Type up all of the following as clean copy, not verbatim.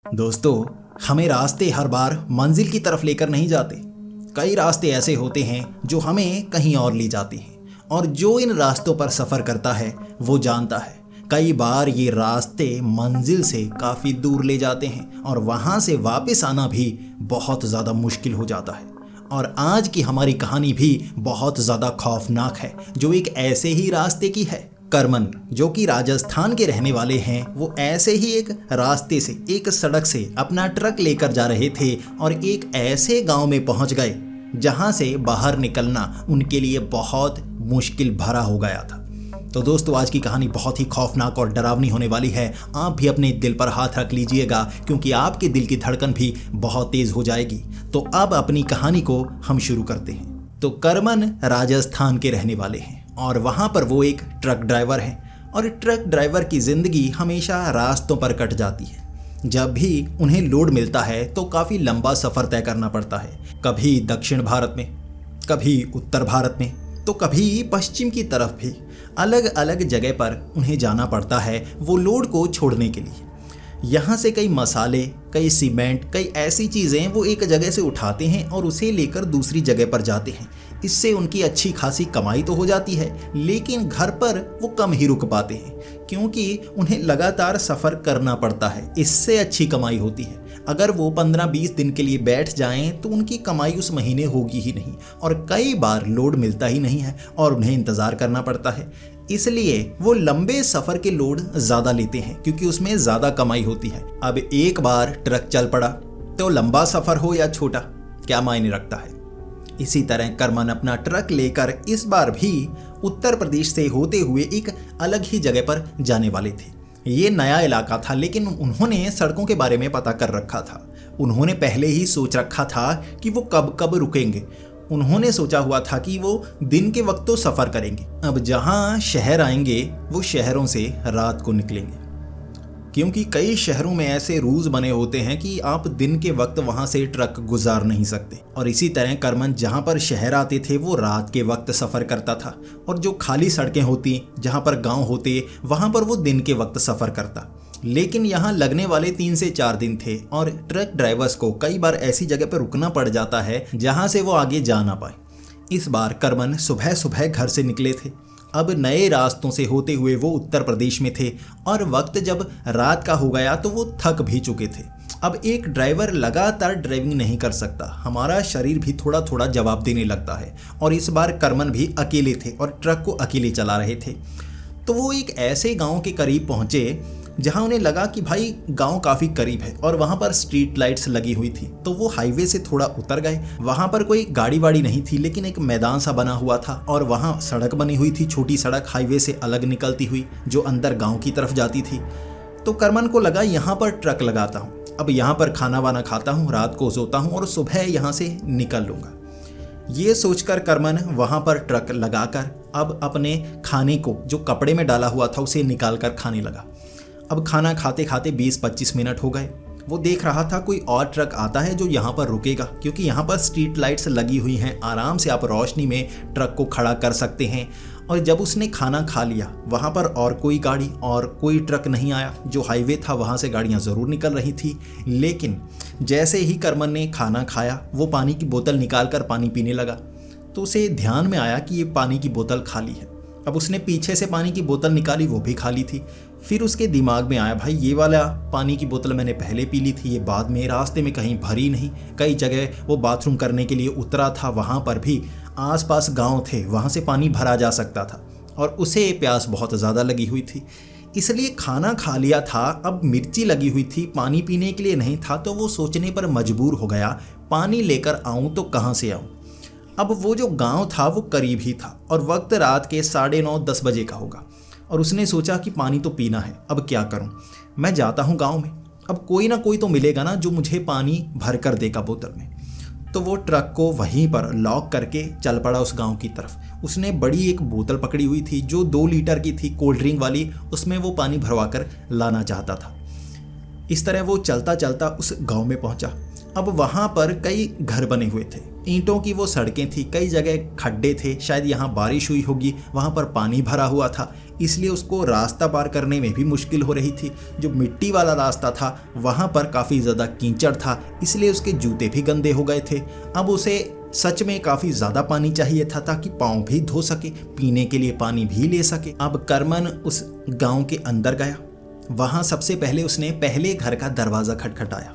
दोस्तों, हमें रास्ते हर बार मंजिल की तरफ लेकर नहीं जाते। कई रास्ते ऐसे होते हैं जो हमें कहीं और ले जाते हैं, और जो इन रास्तों पर सफ़र करता है वो जानता है कई बार ये रास्ते मंजिल से काफ़ी दूर ले जाते हैं और वहाँ से वापस आना भी बहुत ज़्यादा मुश्किल हो जाता है। और आज की हमारी कहानी भी बहुत ज़्यादा खौफनाक है, जो एक ऐसे ही रास्ते की है। करमन, जो कि राजस्थान के रहने वाले हैं, वो ऐसे ही एक रास्ते से, एक सड़क से अपना ट्रक लेकर जा रहे थे और एक ऐसे गांव में पहुंच गए जहां से बाहर निकलना उनके लिए बहुत मुश्किल भरा हो गया था। तो दोस्तों, आज की कहानी बहुत ही खौफनाक और डरावनी होने वाली है। आप भी अपने दिल पर हाथ रख लीजिएगा, क्योंकि आपके दिल की धड़कन भी बहुत तेज हो जाएगी। तो अब अपनी कहानी को हम शुरू करते हैं। तो करमन राजस्थान के रहने वाले हैं और वहाँ पर वो एक ट्रक ड्राइवर हैं, और ट्रक ड्राइवर की ज़िंदगी हमेशा रास्तों पर कट जाती है। जब भी उन्हें लोड मिलता है तो काफ़ी लंबा सफ़र तय करना पड़ता है, कभी दक्षिण भारत में, कभी उत्तर भारत में, तो कभी पश्चिम की तरफ भी। अलग अलग जगह पर उन्हें जाना पड़ता है वो लोड को छोड़ने के लिए। यहाँ से कई मसाले, कई सीमेंट, कई ऐसी चीज़ें वो एक जगह से उठाते हैं और उसे लेकर दूसरी जगह पर जाते हैं। इससे उनकी अच्छी खासी कमाई तो हो जाती है, लेकिन घर पर वो कम ही रुक पाते हैं, क्योंकि उन्हें लगातार सफ़र करना पड़ता है। इससे अच्छी कमाई होती है। अगर वो 15-20 दिन के लिए बैठ जाएं तो उनकी कमाई उस महीने होगी ही नहीं, और कई बार लोड मिलता ही नहीं है और उन्हें इंतज़ार करना पड़ता है। इसलिए वो लंबे सफ़र के लोड ज़्यादा लेते हैं, क्योंकि उसमें ज़्यादा कमाई होती है। अब एक बार ट्रक चल पड़ा तो लंबा सफ़र हो या छोटा, क्या मायने रखता है। इसी तरह करमन अपना ट्रक लेकर इस बार भी उत्तर प्रदेश से होते हुए एक अलग ही जगह पर जाने वाले थे। ये नया इलाका था, लेकिन उन्होंने सड़कों के बारे में पता कर रखा था। उन्होंने पहले ही सोच रखा था कि वो कब कब रुकेंगे। उन्होंने सोचा हुआ था कि वो दिन के वक्त तो सफ़र करेंगे। अब जहाँ शहर आएंगे वो शहरों से रात को निकलेंगे, क्योंकि कई शहरों में ऐसे रूल्स बने होते हैं कि आप दिन के वक्त वहाँ से ट्रक गुजार नहीं सकते। और इसी तरह करमन जहाँ पर शहर आते थे वो रात के वक्त सफ़र करता था, और जो खाली सड़कें होती, जहाँ पर गांव होते, वहाँ पर वो दिन के वक्त सफ़र करता। लेकिन यहाँ लगने वाले 3 से 4 दिन थे, और ट्रक ड्राइवर्स को कई बार ऐसी जगह पर रुकना पड़ जाता है जहाँ से वो आगे जा ना पाए। इस बार करमन सुबह सुबह घर से निकले थे। अब नए रास्तों से होते हुए वो उत्तर प्रदेश में थे, और वक्त जब रात का हो गया तो वो थक भी चुके थे। अब एक ड्राइवर लगातार ड्राइविंग नहीं कर सकता, हमारा शरीर भी थोड़ा थोड़ा जवाब देने लगता है। और इस बार करमन भी अकेले थे और ट्रक को अकेले चला रहे थे। तो वो एक ऐसे गांव के करीब पहुंचे जहां उन्हें लगा कि भाई गांव काफ़ी करीब है, और वहां पर स्ट्रीट लाइट्स लगी हुई थी। तो वो हाईवे से थोड़ा उतर गए। वहां पर कोई गाड़ी वाड़ी नहीं थी, लेकिन एक मैदान सा बना हुआ था, और वहां सड़क बनी हुई थी, छोटी सड़क हाईवे से अलग निकलती हुई, जो अंदर गाँव की तरफ जाती थी। तो करमन को लगा यहाँ पर ट्रक लगाता हूँ, अब यहाँ पर खाना वाना खाता हूँ, रात को सोता हूँ और सुबह यहाँ से निकल लूँगा। ये सोचकर करमन वहाँ पर ट्रक लगाकर अब अपने खाने को, जो कपड़े में डाला हुआ था, उसे निकाल कर खाने लगा। अब खाना खाते खाते 20-25 मिनट हो गए। वो देख रहा था कोई और ट्रक आता है जो यहाँ पर रुकेगा, क्योंकि यहाँ पर स्ट्रीट लाइट्स लगी हुई हैं, आराम से आप रोशनी में ट्रक को खड़ा कर सकते हैं। और जब उसने खाना खा लिया, वहाँ पर और कोई गाड़ी और कोई ट्रक नहीं आया। जो हाईवे था वहाँ से गाड़ियाँ ज़रूर निकल रही थी, लेकिन जैसे ही करमन ने खाना खाया, वो पानी की बोतल निकाल कर पानी पीने लगा। तो उसे ध्यान में आया कि ये पानी की बोतल खाली है। अब उसने पीछे से पानी की बोतल निकाली, वो भी खाली थी। फिर उसके दिमाग में आया, भाई ये वाला पानी की बोतल मैंने पहले पी ली थी, ये बाद में रास्ते में कहीं भरी नहीं। कई जगह वो बाथरूम करने के लिए उतरा था, वहाँ पर भी आसपास गांव थे, वहाँ से पानी भरा जा सकता था, और उसे प्यास बहुत ज़्यादा लगी हुई थी, इसलिए खाना खा लिया था। अब मिर्ची लगी हुई थी, पानी पीने के लिए नहीं था। तो वो सोचने पर मजबूर हो गया, पानी लेकर आऊँ तो कहाँ से आऊँ। अब वो जो गांव था वो करीब ही था, और वक्त रात के 9:30-10 बजे का होगा। और उसने सोचा कि पानी तो पीना है, अब क्या करूं। मैं जाता हूं गांव में, अब कोई ना कोई तो मिलेगा ना जो मुझे पानी भर कर देगा बोतल में। तो वो ट्रक को वहीं पर लॉक करके चल पड़ा उस गांव की तरफ। उसने बड़ी एक बोतल पकड़ी हुई थी जो 2 लीटर की थी, कोल्ड ड्रिंक वाली। उसमें वो पानी भरवा कर लाना चाहता था। इस तरह वो चलता चलता उस गाँव में पहुँचा। अब वहाँ पर कई घर बने हुए थे, ईंटों की वो सड़कें थी, कई जगह खड्डे थे, शायद यहाँ बारिश हुई होगी, वहाँ पर पानी भरा हुआ था, इसलिए उसको रास्ता पार करने में भी मुश्किल हो रही थी। जो मिट्टी वाला रास्ता था वहाँ पर काफ़ी ज़्यादा कीचड़ था, इसलिए उसके जूते भी गंदे हो गए थे। अब उसे सच में काफ़ी ज़्यादा पानी चाहिए था ताकि पाँव भी धो सके, पीने के लिए पानी भी ले सके। अब करमन उस गांव के अंदर गया। वहाँ सबसे पहले उसने पहले घर का दरवाज़ा खटखटाया।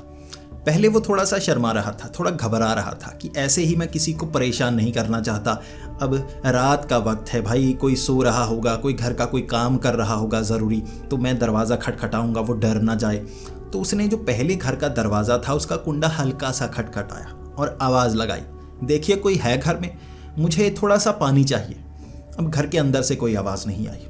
पहले वो थोड़ा सा शर्मा रहा था, थोड़ा घबरा रहा था कि ऐसे ही मैं किसी को परेशान नहीं करना चाहता। अब रात का वक्त है भाई, कोई सो रहा होगा, कोई घर का कोई काम कर रहा होगा ज़रूरी, तो मैं दरवाज़ा खटखटाऊँगा, वो डर ना जाए। तो उसने जो पहले घर का दरवाज़ा था उसका कुंडा हल्का सा खटखटाया और आवाज़ लगाई, देखिए कोई है घर में, मुझे थोड़ा सा पानी चाहिए। अब घर के अंदर से कोई आवाज़ नहीं आई।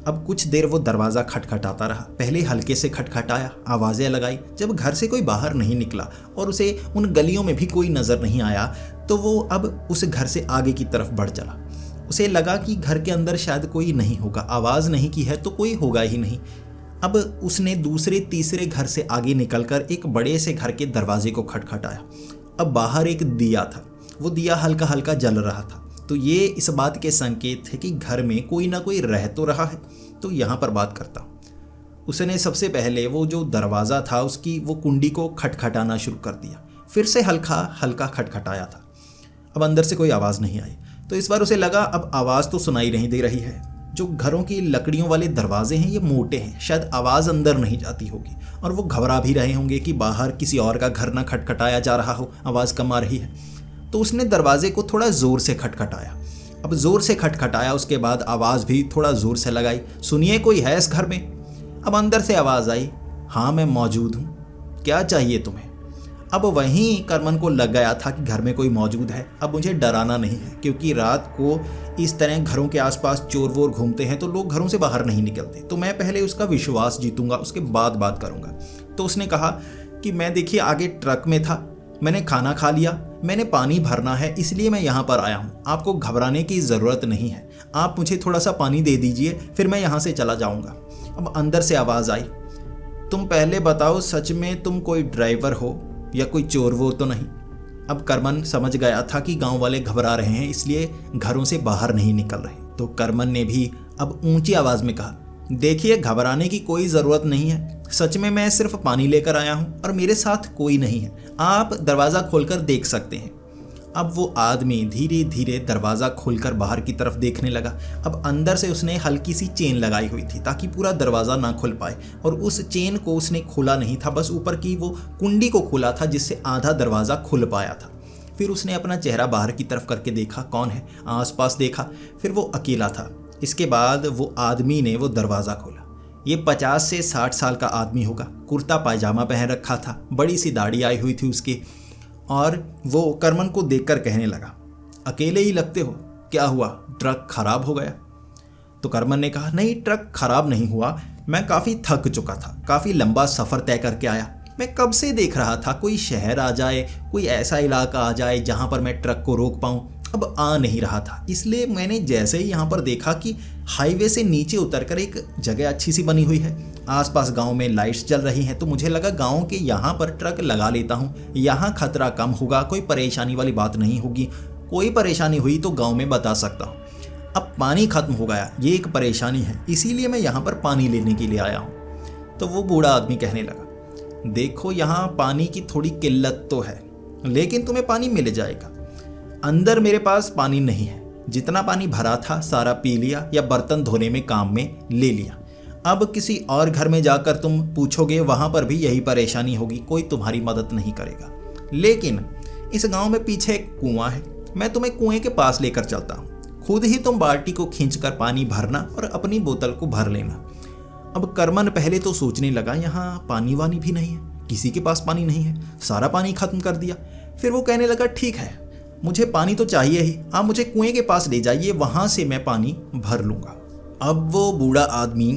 अब कुछ देर वो दरवाज़ा खटखटाता रहा, पहले हल्के से खटखटाया, आवाज़ें लगाई। जब घर से कोई बाहर नहीं निकला और उसे उन गलियों में भी कोई नज़र नहीं आया तो वो अब उस घर से आगे की तरफ बढ़ चला। उसे लगा कि घर के अंदर शायद कोई नहीं होगा, आवाज़ नहीं की है तो कोई होगा ही नहीं। अब उसने दूसरे तीसरे घर से आगे निकलकर एक बड़े से घर के दरवाजे को खटखटाया। अब बाहर एक दिया था, वो दिया हल्का हल्का जल रहा था, तो ये इस बात के संकेत थे कि घर में कोई ना कोई रह तो रहा है। तो यहाँ पर बात करता हूँ। उसने सबसे पहले वो जो दरवाज़ा था उसकी वो कुंडी को खटखटाना शुरू कर दिया, फिर से हल्का हल्का खटखटाया था। अब अंदर से कोई आवाज़ नहीं आई, तो इस बार उसे लगा अब आवाज़ तो सुनाई नहीं दे रही है। जो घरों की लकड़ियों वाले दरवाजे हैं ये मोटे हैं, शायद आवाज़ अंदर नहीं जाती होगी, और वो घबरा भी रहे होंगे कि बाहर किसी और का घर ना खटखटाया जा रहा हो, आवाज़ कम आ रही है। तो उसने दरवाजे को थोड़ा ज़ोर से खटखटाया। अब ज़ोर से खटखटाया, उसके बाद आवाज़ भी थोड़ा ज़ोर से लगाई, सुनिए कोई है इस घर में। अब अंदर से आवाज़ आई, हाँ मैं मौजूद हूँ, क्या चाहिए तुम्हें। अब वहीं करमन को लग गया था कि घर में कोई मौजूद है, अब मुझे डराना नहीं है, क्योंकि रात को इस तरह घरों के आसपास चोर वोर घूमते हैं तो लोग घरों से बाहर नहीं निकलते, तो मैं पहले उसका विश्वास जीतूंगा, उसके बाद बात करूंगा। तो उसने कहा कि मैं देखिए आगे ट्रक में था, मैंने खाना खा लिया, मैंने पानी भरना है इसलिए मैं यहाँ पर आया हूँ, आपको घबराने की ज़रूरत नहीं है, आप मुझे थोड़ा सा पानी दे दीजिए फिर मैं यहाँ से चला जाऊँगा। अब अंदर से आवाज़ आई, तुम पहले बताओ सच में तुम कोई ड्राइवर हो या कोई चोर वोर तो नहीं। अब करमन समझ गया था कि गांव वाले घबरा रहे हैं इसलिए घरों से बाहर नहीं निकल रहे, तो करमन ने भी अब ऊंची आवाज़ में कहा, देखिए घबराने की कोई ज़रूरत नहीं है, सच में मैं सिर्फ पानी लेकर आया हूँ और मेरे साथ कोई नहीं है, आप दरवाज़ा खोलकर देख सकते हैं। अब वो आदमी धीरे धीरे दरवाज़ा खोलकर बाहर की तरफ देखने लगा। अब अंदर से उसने हल्की सी चेन लगाई हुई थी ताकि पूरा दरवाज़ा ना खुल पाए, और उस चेन को उसने खोला नहीं था, बस ऊपर की वो कुंडी को खोला था जिससे आधा दरवाज़ा खुल पाया था। फिर उसने अपना चेहरा बाहर की तरफ करके देखा कौन है, आसपास देखा, फिर वो अकेला था। इसके बाद वो आदमी ने वो दरवाज़ा खोला। ये 50 से 60 साल का आदमी होगा, कुर्ता पायजामा पहन रखा था, बड़ी सी दाढ़ी आई हुई थी उसकी, और वो करमन को देखकर कहने लगा, अकेले ही लगते हो, क्या हुआ, ट्रक खराब हो गया। तो करमन ने कहा, नहीं ट्रक खराब नहीं हुआ, मैं काफ़ी थक चुका था, काफ़ी लंबा सफ़र तय करके आया, मैं कब से देख रहा था कोई शहर आ जाए, कोई ऐसा इलाका आ जाए जहाँ पर मैं ट्रक को रोक पाऊँ, अब आ नहीं रहा था, इसलिए मैंने जैसे ही यहाँ पर देखा कि हाईवे से नीचे उतरकर एक जगह अच्छी सी बनी हुई है, आसपास गांव में लाइट्स जल रही हैं, तो मुझे लगा गांव के यहाँ पर ट्रक लगा लेता हूँ, यहाँ खतरा कम होगा, कोई परेशानी वाली बात नहीं होगी, कोई परेशानी हुई तो गांव में बता सकता हूँ। अब पानी खत्म हो गया, ये एक परेशानी है, इसीलिए मैं यहाँ पर पानी लेने के लिए आया हूँ। तो वो बूढ़ा आदमी कहने लगा, देखो यहाँ पानी की थोड़ी किल्लत तो है, लेकिन तुम्हें पानी मिल जाएगा। अंदर मेरे पास पानी नहीं है, जितना पानी भरा था सारा पी लिया या बर्तन धोने में काम में ले लिया। अब किसी और घर में जाकर तुम पूछोगे, वहाँ पर भी यही परेशानी होगी, कोई तुम्हारी मदद नहीं करेगा। लेकिन इस गांव में पीछे एक कुआं है, मैं तुम्हें कुएं के पास लेकर चलता हूँ, खुद ही तुम बाल्टी को खींचकर पानी भरना और अपनी बोतल को भर लेना। अब करमन पहले तो सोचने लगा, यहाँ पानी वानी भी नहीं है, किसी के पास पानी नहीं है, सारा पानी खत्म कर दिया। फिर वो कहने लगा, ठीक है मुझे पानी तो चाहिए ही, आप मुझे कुएं के पास ले जाइए, वहाँ से मैं पानी भर लूँगा। अब वो बूढ़ा आदमी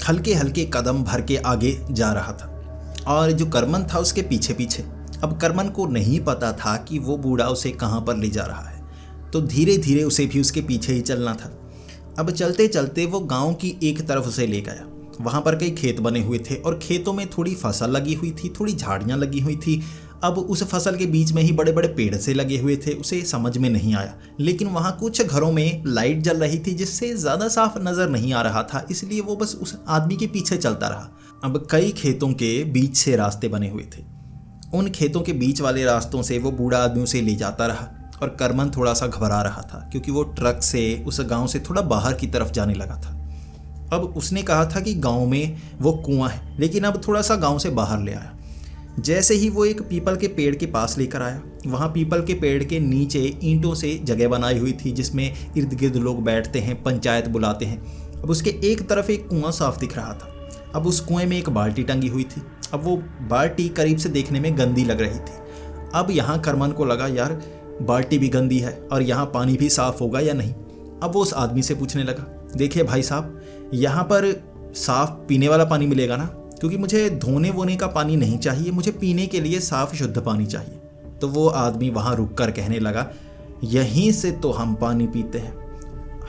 हल्के हल्के कदम भर के आगे जा रहा था और जो करमन था उसके पीछे पीछे। अब करमन को नहीं पता था कि वो बूढ़ा उसे कहाँ पर ले जा रहा है, तो धीरे धीरे उसे भी उसके पीछे ही चलना था। अब चलते चलते वो गांव की एक तरफ उसे ले गया। वहाँ पर कई खेत बने हुए थे और खेतों में थोड़ी फसल लगी हुई थी, थोड़ी झाड़ियाँ लगी हुई थी अब उस फसल के बीच में ही बड़े बड़े पेड़ से लगे हुए थे, उसे समझ में नहीं आया। लेकिन वहाँ कुछ घरों में लाइट जल रही थी जिससे ज़्यादा साफ नज़र नहीं आ रहा था, इसलिए वो बस उस आदमी के पीछे चलता रहा। अब कई खेतों के बीच से रास्ते बने हुए थे। उन खेतों के बीच वाले रास्तों से वो बूढ़ा आदमी उसे ले जाता रहा और करमन थोड़ा सा घबरा रहा था क्योंकि वो ट्रक से उस गांव से थोड़ा बाहर की तरफ जाने लगा था। अब उसने कहा था कि गांव में वो कुआं है, लेकिन अब थोड़ा सा गांव से बाहर ले आया। जैसे ही वो एक पीपल के पेड़ के पास लेकर आया, वहाँ पीपल के पेड़ के नीचे ईंटों से जगह बनाई हुई थी जिसमें इर्द गिर्द लोग बैठते हैं, पंचायत बुलाते हैं। अब उसके एक तरफ एक कुआं साफ दिख रहा था। अब उस कुएं में एक बाल्टी टंगी हुई थी। अब वो बाल्टी करीब से देखने में गंदी लग रही थी। अब यहाँ करमन को लगा, यार बाल्टी भी गंदी है और यहाँ पानी भी साफ़ होगा या नहीं। अब वो उस आदमी से पूछने लगा, देखिए भाई साहब, यहाँ पर साफ़ पीने वाला पानी मिलेगा ना? क्योंकि मुझे धोने वोने का पानी नहीं चाहिए, मुझे पीने के लिए साफ़ शुद्ध पानी चाहिए। तो वो आदमी वहाँ रुक कर कहने लगा, यहीं से तो हम पानी पीते हैं,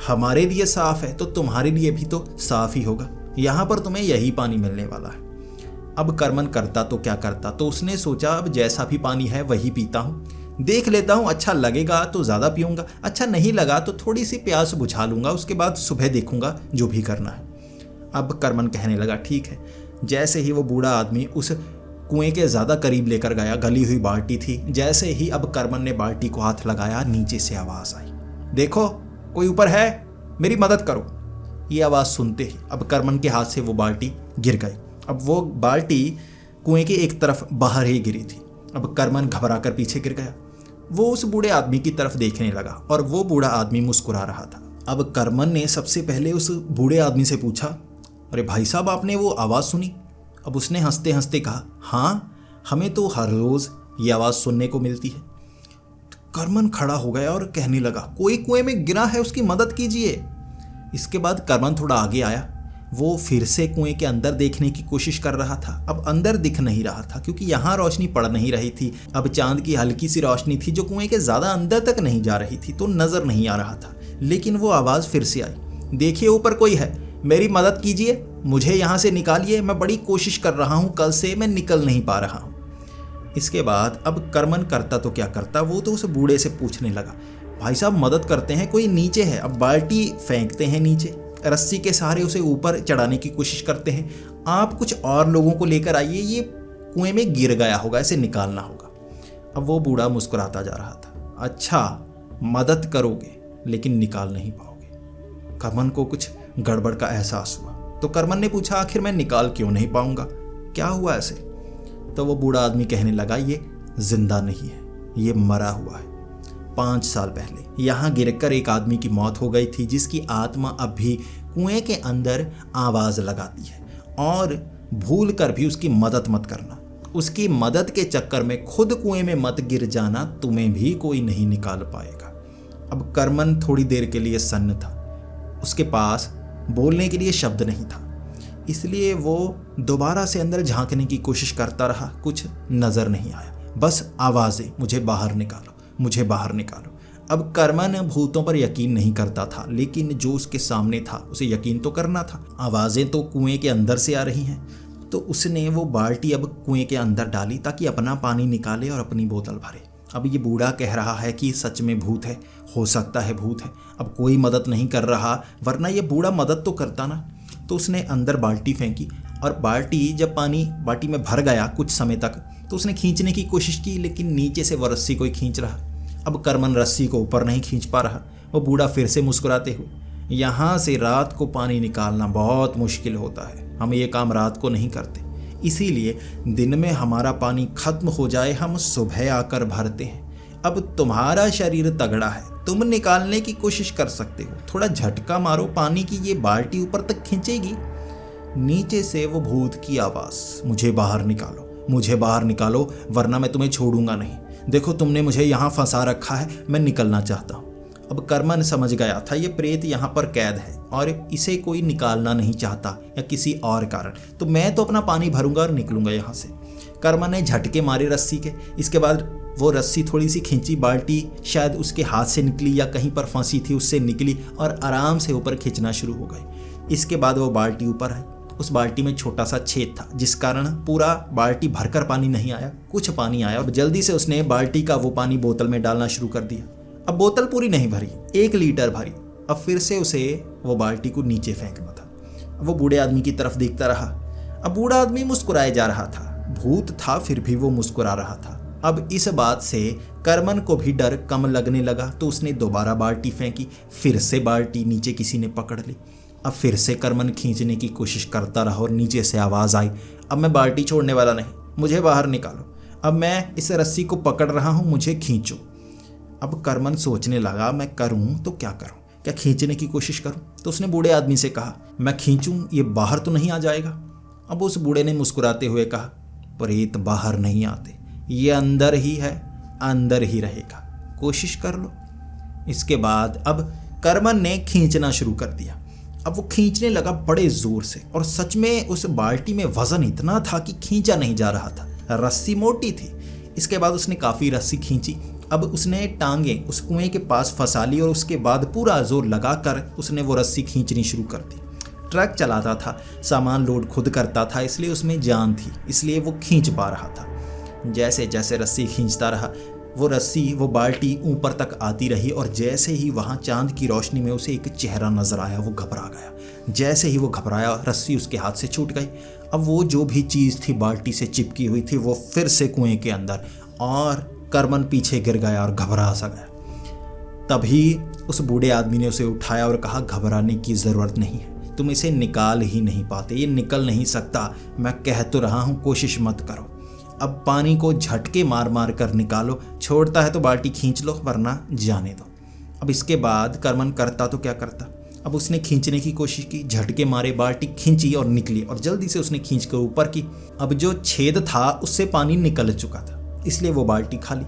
हमारे लिए साफ़ है तो तुम्हारे लिए भी तो साफ़ ही होगा, यहाँ पर तुम्हें यही पानी मिलने वाला है। अब करमन करता तो क्या करता, तो उसने सोचा अब जैसा भी पानी है वही पीता हूँ, देख लेता हूँ, अच्छा लगेगा तो ज़्यादा पीऊँगा, अच्छा नहीं लगा तो थोड़ी सी प्यास बुझा लूँगा, उसके बाद सुबह देखूँगा जो भी करना है। अब करमन कहने लगा, ठीक है। जैसे ही वो बूढ़ा आदमी उस कुएं के ज़्यादा करीब लेकर गया, गली हुई बाल्टी थी, जैसे ही अब करमन ने बाल्टी को हाथ लगाया, नीचे से आवाज़ आई, देखो कोई ऊपर है, मेरी मदद करो। ये आवाज़ सुनते ही अब करमन के हाथ से वो बाल्टी गिर गई। अब वो बाल्टी कुएं के एक तरफ बाहर ही गिरी थी। अब करमन घबरा कर पीछे गिर गया। वो उस बूढ़े आदमी की तरफ देखने लगा और वो बूढ़ा आदमी मुस्कुरा रहा था। अब करमन ने सबसे पहले उस बूढ़े आदमी से पूछा, अरे भाई साहब, आपने वो आवाज़ सुनी? अब उसने हंसते हंसते कहा, हाँ, हमें तो हर रोज़ ये आवाज़ सुनने को मिलती है। तो करमन खड़ा हो गया और कहने लगा, कोई कुएं में गिरा है, उसकी मदद कीजिए। इसके बाद करमन थोड़ा आगे आया। वो फिर से कुएं के अंदर देखने की कोशिश कर रहा था। अब अंदर दिख नहीं रहा था क्योंकि यहाँ रोशनी पड़ नहीं रही थी। अब चांद की हल्की सी रोशनी थी जो कुएं के ज़्यादा अंदर तक नहीं जा रही थी, तो नज़र नहीं आ रहा था। लेकिन वो आवाज़ फिर से आई, देखिए ऊपर कोई है, मेरी मदद कीजिए, मुझे यहाँ से निकालिए, मैं बड़ी कोशिश कर रहा हूँ, कल से मैं निकल नहीं पा रहा हूँ। इसके बाद अब करमन करता तो क्या करता, वो तो उस बूढ़े से पूछने लगा, भाई साहब मदद करते हैं, कोई नीचे है। अब बाल्टी फेंकते हैं नीचे, रस्सी के सहारे उसे ऊपर चढ़ाने की कोशिश करते हैं। आप कुछ और लोगों को लेकर आइए, ये कुएं में गिर गया होगा, इसे निकालना होगा। अब वो बूढ़ा मुस्कुराता जा रहा था, अच्छा मदद करोगे लेकिन निकाल नहीं पाओगे। करमन को कुछ गड़बड़ का एहसास हुआ, तो करमन ने पूछा, आखिर मैं निकाल क्यों नहीं पाऊंगा, क्या हुआ ऐसे? तो वो बूढ़ा आदमी कहने लगा, ये जिंदा नहीं है, ये मरा हुआ है। 5 साल पहले यहाँ गिरकर एक आदमी की मौत हो गई थी, जिसकी आत्मा अब भी कुएं के अंदर आवाज़ लगाती है। और भूल कर भी उसकी मदद मत करना, उसकी मदद के चक्कर में खुद कुएं में मत गिर जाना, तुम्हें भी कोई नहीं निकाल पाएगा। अब करमन थोड़ी देर के लिए सन्न था, उसके पास बोलने के लिए शब्द नहीं था, इसलिए वो दोबारा से अंदर झांकने की कोशिश करता रहा। कुछ नज़र नहीं आया, बस आवाज़ें, मुझे बाहर निकालो, मुझे बाहर निकालो। अब करमन भूतों पर यकीन नहीं करता था, लेकिन जो उसके सामने था उसे यकीन तो करना था। आवाज़ें तो कुएं के अंदर से आ रही हैं, तो उसने वो बाल्टी अब कुएं के अंदर डाली ताकि अपना पानी निकाले और अपनी बोतल भरे। अब ये बूढ़ा कह रहा है कि सच में भूत है, हो सकता है भूत है। अब कोई मदद नहीं कर रहा, वरना ये बूढ़ा मदद तो करता ना। तो उसने अंदर बाल्टी फेंकी और बाल्टी जब पानी बाल्टी में भर गया कुछ समय तक, तो उसने खींचने की कोशिश की, लेकिन नीचे से वो रस्सी कोई खींच रहा। अब करमन रस्सी को ऊपर नहीं खींच पा रहा। वो बूढ़ा फिर से मुस्कुराते हुए, यहाँ से रात को पानी निकालना बहुत मुश्किल होता है, हम ये काम रात को नहीं करते, इसीलिए दिन में हमारा पानी खत्म हो जाए हम सुबह आकर भरते हैं। अब तुम्हारा शरीर तगड़ा है, तुम निकालने की कोशिश कर सकते हो, थोड़ा झटका मारो, पानी की ये बाल्टी ऊपर तक खींचेगी। नीचे से वो भूत की आवाज़, मुझे बाहर निकालो, मुझे बाहर निकालो, वरना मैं तुम्हें छोड़ूंगा नहीं। देखो तुमने मुझे यहाँ फंसा रखा है, मैं निकलना चाहता हूँ। अब करमन समझ गया था ये प्रेत यहाँ पर कैद है और इसे कोई निकालना नहीं चाहता या किसी और कारण, तो मैं तो अपना पानी भरूंगा और निकलूंगा यहाँ से। करमन ने झटके मारे रस्सी के। इसके बाद वो रस्सी थोड़ी सी खींची, बाल्टी शायद उसके हाथ से निकली या कहीं पर फंसी थी उससे निकली और आराम से ऊपर खींचना शुरू हो गई। इसके बाद वो बाल्टी ऊपर आई, उस बाल्टी में छोटा सा छेद था, जिस कारण पूरा बाल्टी भरकर पानी नहीं आया, कुछ पानी आया। और जल्दी से उसने बाल्टी का वो पानी बोतल में डालना शुरू कर दिया। अब बोतल पूरी नहीं भरी, 1 लीटर भरी। अब फिर से उसे वो बाल्टी को नीचे फेंकना था। वो बूढ़े आदमी की तरफ देखता रहा। अब बूढ़ा आदमी मुस्कुराए जा रहा था, भूत था फिर भी वो मुस्कुरा रहा था। अब इस बात से करमन को भी डर कम लगने लगा, तो उसने दोबारा बाल्टी फेंकी। फिर से बाल्टी नीचे किसी ने पकड़ ली। अब फिर से करमन खींचने की कोशिश करता रहा और नीचे से आवाज़ आई, अब मैं बाल्टी छोड़ने वाला नहीं, मुझे बाहर निकालो। अब मैं इस रस्सी को पकड़ रहा हूँ, मुझे खींचो। अब करमन सोचने लगा, मैं करूँ तो क्या करूँ, क्या खींचने की कोशिश करूँ? तो उसने बूढ़े आदमी से कहा, मैं खींचूँ, ये बाहर तो नहीं आ जाएगा? अब उस बूढ़े ने मुस्कुराते हुए कहा, प्रेत बाहर नहीं आते, ये अंदर ही है, अंदर ही रहेगा, कोशिश कर लो। इसके बाद अब करमन ने खींचना शुरू कर दिया। अब वो खींचने लगा बड़े जोर से, और सच में उस बाल्टी में वजन इतना था कि खींचा नहीं जा रहा था, रस्सी मोटी थी। इसके बाद उसने काफ़ी रस्सी खींची। अब उसने टांगें उस कुएं के पास फंसा ली और उसके बाद पूरा जोर लगाकर उसने वो रस्सी खींचनी शुरू कर दी। ट्रक चलाता था, सामान लोड खुद करता था, इसलिए उसमें जान थी, इसलिए वो खींच पा रहा था। जैसे जैसे रस्सी खींचता रहा, वो बाल्टी ऊपर तक आती रही, और जैसे ही वहाँ चांद की रोशनी में उसे एक चेहरा नजर आया, वो घबरा गया। जैसे ही वो घबराया, रस्सी उसके हाथ से छूट गई। अब वो जो भी चीज़ थी बाल्टी से चिपकी हुई थी, वो फिर से कुएं के अंदर, और करमन पीछे गिर गया और घबरा सा गया। तभी उस बूढ़े आदमी ने उसे उठाया और कहा, घबराने की ज़रूरत नहीं है, तुम इसे निकाल ही नहीं पाते, ये निकल नहीं सकता, मैं कह तो रहा हूँ, कोशिश मत करो। अब पानी को झटके मार मार कर निकालो, छोड़ता है तो बाल्टी खींच लो, वरना जाने दो। अब इसके बाद करमन करता तो क्या करता। अब उसने खींचने की कोशिश की, झटके मारे, बाल्टी खींची और निकली, और जल्दी से उसने खींच कर ऊपर की। अब जो छेद था उससे पानी निकल चुका था, इसलिए वो बाल्टी खाली।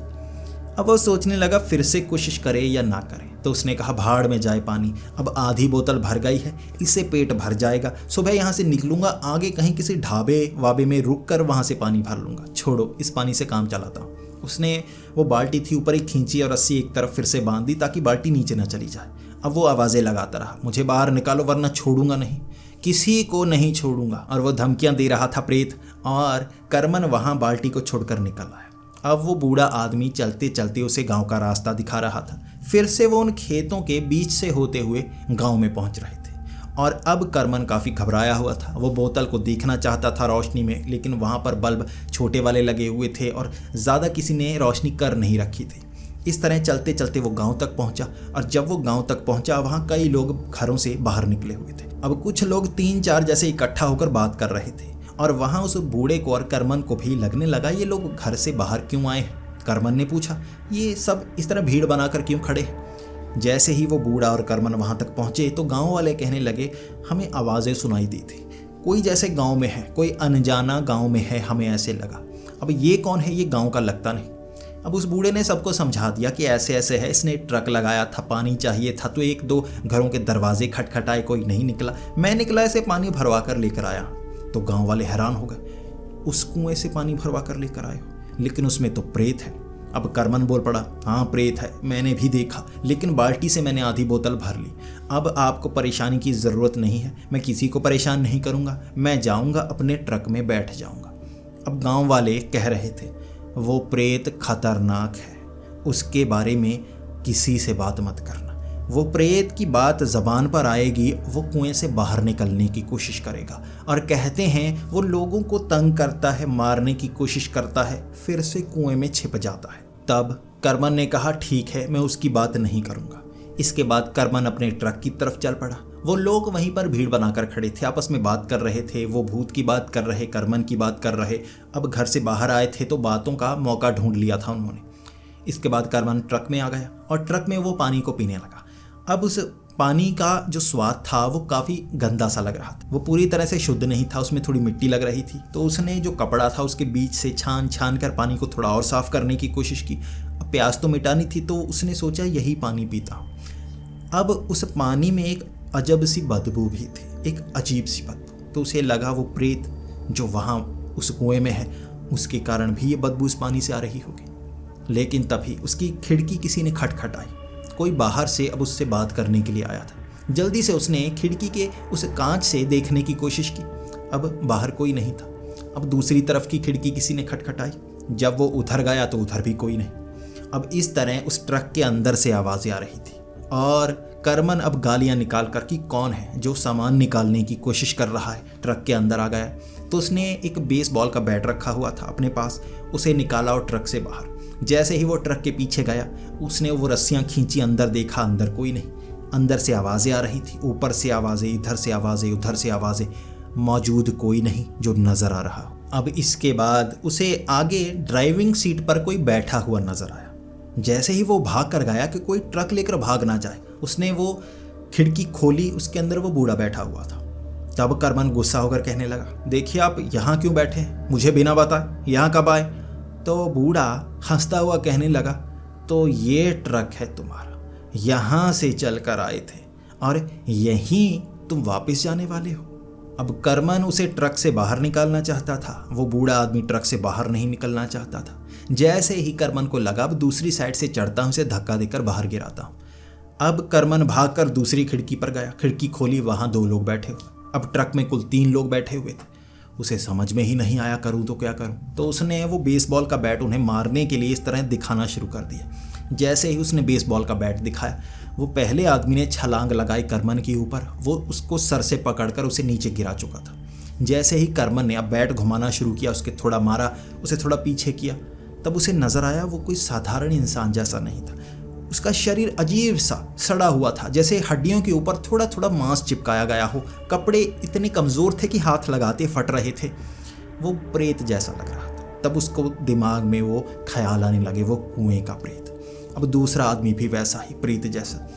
अब वो सोचने लगा फिर से कोशिश करे या ना करे, तो उसने कहा, भाड़ में जाए पानी, अब आधी बोतल भर गई है, इससे पेट भर जाएगा, सुबह यहाँ से निकलूंगा, आगे कहीं किसी ढाबे वाबे में रुक कर वहाँ से पानी भर लूंगा, छोड़ो, इस पानी से काम चलाता हूँ। उसने वो बाल्टी थी ऊपर ही खींची और रस्सी एक तरफ फिर से बांध दी ताकि बाल्टी नीचे न चली जाए। अब वो आवाज़ें लगाता रहा, मुझे बाहर निकालो वरना छोड़ूंगा नहीं, किसी को नहीं छोड़ूंगा, और वो धमकियाँ दे रहा था प्रेत। और करमन वहाँ बाल्टी को छोड़कर निकल आया। अब वो बूढ़ा आदमी चलते चलते उसे गांव का रास्ता दिखा रहा था। फिर से वो उन खेतों के बीच से होते हुए गांव में पहुंच रहे थे, और अब करमन काफ़ी घबराया हुआ था। वो बोतल को देखना चाहता था रोशनी में, लेकिन वहाँ पर बल्ब छोटे वाले लगे हुए थे और ज़्यादा किसी ने रोशनी कर नहीं रखी थी। इस तरह चलते चलते वो गांव तक पहुंचा, और जब वो गांव तक पहुंचा, वहाँ कई लोग घरों से बाहर निकले हुए थे। अब कुछ लोग 3-4 जैसे इकट्ठा होकर बात कर रहे थे, और वहाँ उस बूढ़े को और करमन को भी लगने लगा, ये लोग घर से बाहर क्यों आए हैं। करमन ने पूछा, ये सब इस तरह भीड़ बनाकर क्यों खड़े हैं। जैसे ही वो बूढ़ा और करमन वहाँ तक पहुँचे तो गांव वाले कहने लगे, हमें आवाज़ें सुनाई दी थी, कोई जैसे गांव में है, कोई अनजाना गांव में है, हमें ऐसे लगा। अब ये कौन है, ये गांव का लगता नहीं। अब उस बूढ़े ने सबको समझा दिया कि ऐसे ऐसे है, इसने ट्रक लगाया था, पानी चाहिए था, तो 1-2 घरों के दरवाजे खटखटाए, कोई नहीं निकला, मैं निकला, इसे पानी भरवा कर लेकर आया। तो गांव वाले हैरान हो गए, उस कुएं से पानी भरवा कर लेकर आए हो, लेकिन उसमें तो प्रेत है। अब करमन बोल पड़ा, हाँ प्रेत है, मैंने भी देखा, लेकिन बाल्टी से मैंने आधी बोतल भर ली। अब आपको परेशानी की ज़रूरत नहीं है, मैं किसी को परेशान नहीं करूँगा, मैं जाऊँगा अपने ट्रक में बैठ जाऊँगा। अब गांव वाले कह रहे थे, वो प्रेत खतरनाक है, उसके बारे में किसी से बात मत करना, वो प्रेत की बात ज़बान पर आएगी, वो कुएं से बाहर निकलने की कोशिश करेगा, और कहते हैं वो लोगों को तंग करता है, मारने की कोशिश करता है, फिर से कुएं में छिप जाता है। तब करमन ने कहा, ठीक है, मैं उसकी बात नहीं करूँगा। इसके बाद करमन अपने ट्रक की तरफ चल पड़ा। वो लोग वहीं पर भीड़ बनाकर खड़े थे, आपस में बात कर रहे थे, वो भूत की बात कर रहे, करमन की बात कर रहे। अब घर से बाहर आए थे तो बातों का मौका ढूंढ लिया था उन्होंने। इसके बाद करमन ट्रक में आ गया और ट्रक में वो पानी को पीने लगा। अब उस पानी का जो स्वाद था वो काफ़ी गंदा सा लग रहा था, वो पूरी तरह से शुद्ध नहीं था, उसमें थोड़ी मिट्टी लग रही थी। तो उसने जो कपड़ा था उसके बीच से छान छान कर पानी को थोड़ा और साफ़ करने की कोशिश की। अब प्यास तो मिटानी थी, तो उसने सोचा यही पानी पीता हूँ। अब उस पानी में एक अजब सी बदबू भी थी, एक अजीब सी बदबू। तो उसे लगा वो प्रेत जो वहाँ उस कुएं में है, उसके कारण भी ये बदबू उस पानी से आ रही होगी। लेकिन तभी उसकी खिड़की किसी ने खटखटाई, कोई बाहर से अब उससे बात करने के लिए आया था। जल्दी से उसने खिड़की के उस कांच से देखने की कोशिश की। अब बाहर कोई नहीं था। अब दूसरी तरफ की खिड़की किसी ने खटखटाई। जब वो उधर गया तो उधर भी कोई नहीं। अब इस तरह उस ट्रक के अंदर से आवाज़ें आ रही थी और करमन अब गालियां निकाल कर कि कौन है जो सामान निकालने की कोशिश कर रहा है। ट्रक के अंदर आ गया तो उसने एक बेसबॉल का बैट रखा हुआ था अपने पास, उसे निकाला और ट्रक से बाहर। जैसे ही वो ट्रक के पीछे गया उसने वो रस्सियां खींची, अंदर देखा, अंदर कोई नहीं। अंदर से आवाज़ें आ रही थी, ऊपर से आवाज़ें, इधर से आवाज़ें, उधर से आवाज़ें, मौजूद कोई नहीं जो नज़र आ रहा। अब इसके बाद उसे आगे ड्राइविंग सीट पर कोई बैठा हुआ नज़र आया। जैसे ही वो भाग कर गया कि कोई ट्रक लेकर भाग ना जाए, उसने वो खिड़की खोली, उसके अंदर वो बूढ़ा बैठा हुआ था। तब करमन गुस्सा होकर कहने लगा, देखिए आप यहाँ क्यों बैठे हैं, मुझे बिना बताए यहाँ कब आए? तो बूढ़ा हंसता हुआ कहने लगा, तो ये ट्रक है तुम्हारा, यहाँ से चल कर आए थे और यहीं तुम वापस जाने वाले हो। अब करमन उसे ट्रक से बाहर निकालना चाहता था, वो बूढ़ा आदमी ट्रक से बाहर नहीं निकलना चाहता था। जैसे ही करमन को लगा अब दूसरी साइड से चढ़ता हूँ, उसे धक्का देकर बाहर गिराता हूँ। अब करमन भागकर दूसरी खिड़की पर गया, खिड़की खोली, वहाँ 2 लोग बैठे हुए। अब ट्रक में कुल 3 लोग बैठे हुए थे। उसे समझ में ही नहीं आया करूँ तो क्या करूँ। तो उसने वो बेसबॉल का बैट उन्हें मारने के लिए इस तरह दिखाना शुरू कर दिया। जैसे ही उसने बेसबॉल का बैट दिखाया, वो पहले आदमी ने छलांग लगाई करमन के ऊपर, वो उसको सर से पकड़कर उसे नीचे गिरा चुका था। जैसे ही करमन ने अब बैट घुमाना शुरू किया, उसके थोड़ा मारा, उसे थोड़ा पीछे किया, तब उसे नज़र आया वो कोई साधारण इंसान जैसा नहीं था। उसका शरीर अजीब सा सड़ा हुआ था, जैसे हड्डियों के ऊपर थोड़ा थोड़ा मांस चिपकाया गया हो। कपड़े इतने कमज़ोर थे कि हाथ लगाते फट रहे थे। वो प्रेत जैसा लग रहा था। तब उसको दिमाग में वो ख्याल आने लगे, वो कुएं का प्रेत। अब दूसरा आदमी भी वैसा ही प्रेत जैसा।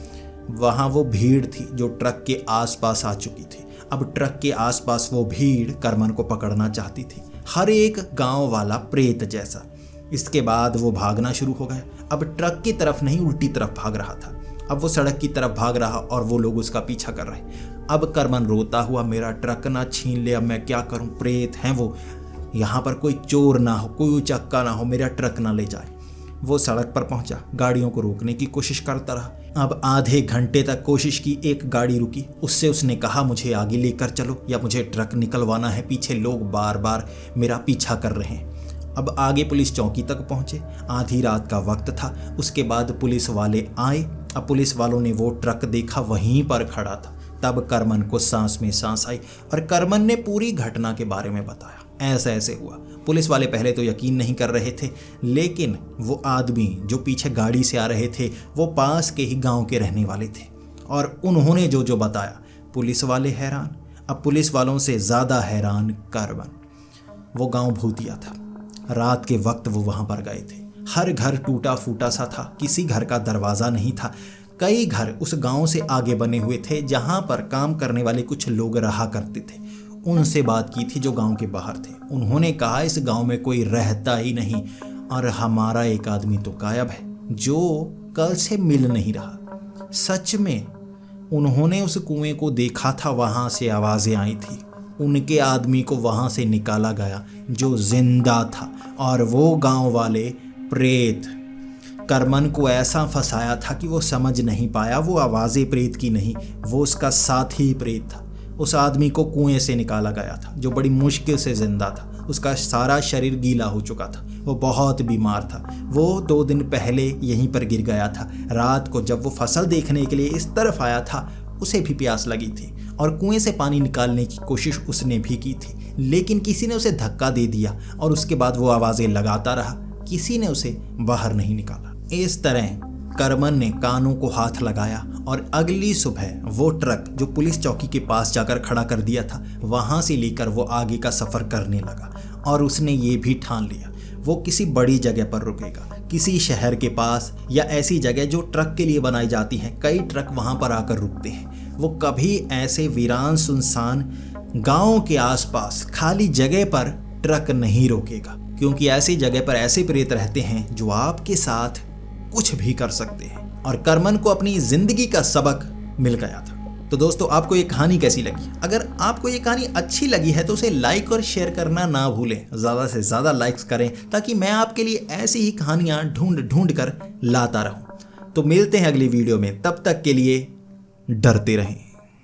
वहाँ वो भीड़ थी जो ट्रक के आसपास आ चुकी थी। अब ट्रक के आसपास वो भीड़ करमन को पकड़ना चाहती थी, हर एक गांव वाला प्रेत जैसा। इसके बाद वो भागना शुरू हो गया। अब ट्रक की तरफ नहीं, उल्टी तरफ भाग रहा था। अब वो सड़क की तरफ भाग रहा और वो लोग उसका पीछा कर रहे। अब करमन रोता हुआ, मेरा ट्रक ना छीन ले, अब मैं क्या करूं, प्रेत हैं वो, यहाँ पर कोई चोर ना हो, कोई उचक्का ना हो, मेरा ट्रक ना ले जाए। वो सड़क पर पहुंचा, गाड़ियों को रोकने की कोशिश करता रहा। अब आधे घंटे तक कोशिश की, एक गाड़ी रुकी, उससे उसने कहा मुझे आगे लेकर चलो या मुझे ट्रक निकलवाना है, पीछे लोग बार बार मेरा पीछा कर रहे हैं। अब आगे पुलिस चौकी तक पहुंचे, आधी रात का वक्त था। उसके बाद पुलिस वाले आए। अब पुलिस वालों ने वो ट्रक देखा, वहीं पर खड़ा था। तब करमन को सांस में सांस आई और करमन ने पूरी घटना के बारे में बताया, ऐसा ऐसे हुआ। पुलिस वाले पहले तो यकीन नहीं कर रहे थे, लेकिन वो आदमी जो पीछे गाड़ी से आ रहे थे वो पास के ही गांव के रहने वाले थे और उन्होंने जो जो बताया, पुलिस वाले हैरान। अब पुलिस वालों से ज़्यादा हैरान करमन। वो गांव भूतिया था। रात के वक्त वो वहाँ पर गए थे। हर घर टूटा फूटा सा था, किसी घर का दरवाज़ा नहीं था। कई घर उस गांव से आगे बने हुए थे जहाँ पर काम करने वाले कुछ लोग रहा करते थे। उनसे बात की थी जो गांव के बाहर थे। उन्होंने कहा इस गांव में कोई रहता ही नहीं और हमारा एक आदमी तो गायब है जो कल से मिल नहीं रहा। सच में उन्होंने उस कुएं को देखा था, वहाँ से आवाज़ें आई थी। उनके आदमी को वहाँ से निकाला गया जो जिंदा था और वो गांव वाले प्रेत करमन को ऐसा फंसाया था कि वो समझ नहीं पाया वो आवाज़ें प्रेत की नहीं, वो उसका साथी प्रेत था। उस आदमी को कुएं से निकाला गया था जो बड़ी मुश्किल से जिंदा था। उसका सारा शरीर गीला हो चुका था, वो बहुत बीमार था। वो 2 दिन पहले यहीं पर गिर गया था। रात को जब वो फसल देखने के लिए इस तरफ आया था, उसे भी प्यास लगी थी और कुएं से पानी निकालने की कोशिश उसने भी की थी, लेकिन किसी ने उसे धक्का दे दिया और उसके बाद वो आवाज़ें लगाता रहा। किसी ने उसे बाहर नहीं निकाला। इस तरह करमन ने कानों को हाथ लगाया और अगली सुबह वो ट्रक जो पुलिस चौकी के पास जाकर खड़ा कर दिया था, वहाँ से लेकर वो आगे का सफ़र करने लगा और उसने ये भी ठान लिया वो किसी बड़ी जगह पर रुकेगा, किसी शहर के पास या ऐसी जगह जो ट्रक के लिए बनाई जाती हैं। कई ट्रक वहाँ पर आकर रुकते हैं। वो कभी ऐसे वीरान सुनसान गाँव के आसपास खाली जगह पर ट्रक नहीं रोकेगा, क्योंकि ऐसी जगह पर ऐसे प्रेत रहते हैं जो आपके साथ कुछ भी कर सकते हैं। और करमन को अपनी जिंदगी का सबक मिल गया था। तो दोस्तों, आपको ये कहानी कैसी लगी? अगर आपको ये कहानी अच्छी लगी है तो उसे लाइक और शेयर करना ना भूलें। ज़्यादा से ज़्यादा लाइक्स करें ताकि मैं आपके लिए ऐसी ही कहानियाँ ढूंढ कर लाता रहूँ। तो मिलते हैं अगली वीडियो में, तब तक के लिए डरते रहें।